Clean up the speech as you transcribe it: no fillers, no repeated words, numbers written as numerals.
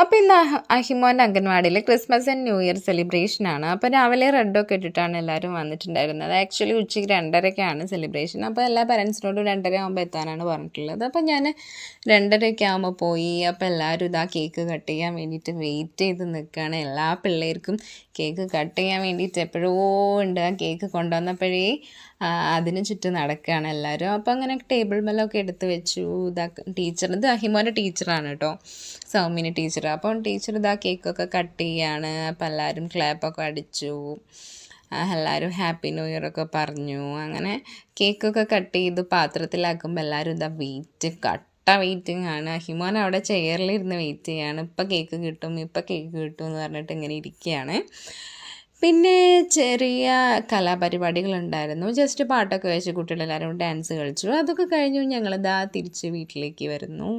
അപ്പോൾ ഇന്ന് അഹിമോൻ്റെ അംഗൻവാടിയിൽ Christmas and new year സെലിബ്രേഷനാണ്. അപ്പോൾ രാവിലെ റെഡൊക്കെ ഇട്ടിട്ടാണ് എല്ലാവരും വന്നിട്ടുണ്ടായിരുന്നത്. ആക്ച്വലി ഉച്ചയ്ക്ക് 2:30ക്കാണ് സെലിബ്രേഷൻ. അപ്പോൾ എല്ലാ പാരൻസിനോടും 2:30 ആകുമ്പോൾ എത്താനാണ് പറഞ്ഞിട്ടുള്ളത്. അപ്പോൾ ഞാൻ 2:30 ആകുമ്പോൾ പോയി. അപ്പോൾ എല്ലാവരും ഇതാ കേക്ക് കട്ട് ചെയ്യാൻ വേണ്ടിയിട്ട് വെയിറ്റ് ചെയ്ത് നിൽക്കുകയാണ്. എല്ലാ പിള്ളേർക്കും കേക്ക് കട്ട് ചെയ്യാൻ വേണ്ടിയിട്ട് എപ്പോഴോ ഉണ്ട്. ആ കേക്ക് കൊണ്ടുവന്നപ്പോഴേ അതിന് ചുറ്റും നടക്കുകയാണ് എല്ലാവരും. അപ്പോൾ അങ്ങനെ ടേബിൾ മേലൊക്കെ എടുത്ത് വെച്ചു. ഇത് അഹിമോൻ്റെ ടീച്ചറാണ് കേട്ടോ, സൗമിനി ടീച്ചർ. അപ്പം ടീച്ചർ ഇതാ കേക്കൊക്കെ കട്ട് ചെയ്യാണ്. അപ്പം എല്ലാവരും ക്ലാപ്പൊക്കെ അടിച്ചു. എല്ലാവരും ഹാപ്പി ന്യൂ ഇയർ ഒക്കെ പറഞ്ഞു. അങ്ങനെ കേക്കൊക്കെ കട്ട് ചെയ്ത് പാത്രത്തിലാക്കുമ്പോൾ എല്ലാവരും ഇതാ വെയിറ്റിംഗ് ആണ്. അഹിമോൻ അവിടെ ചെയറിലിരുന്ന് വെയിറ്റ് ചെയ്യാണ്. ഇപ്പം കേക്ക് കിട്ടും എന്ന് പറഞ്ഞിട്ട് ഇങ്ങനെ ഇരിക്കുകയാണ്. പിന്നെ ചെറിയ കലാപരിപാടികളുണ്ടായിരുന്നു. ജസ്റ്റ് പാട്ടൊക്കെ വെച്ച് കുട്ടികളെല്ലാവരും ഡാൻസ് കളിച്ചു. അതൊക്കെ കഴിഞ്ഞു ഞങ്ങളിതാ തിരിച്ച് വീട്ടിലേക്ക് വരുന്നു.